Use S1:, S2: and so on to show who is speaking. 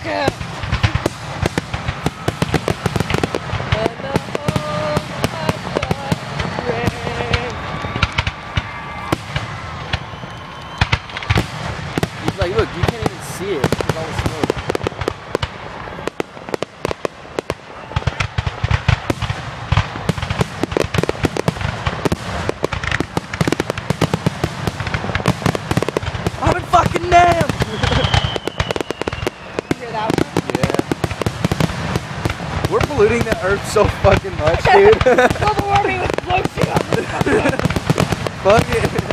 S1: America! And the whole rain. He's like, look, you can't even see it. It's all the smoke. I'm in fucking Nam!
S2: Hear that one?
S1: Yeah. We're polluting the earth so fucking much, dude.
S2: Global warming with floating on the
S1: Fuck it.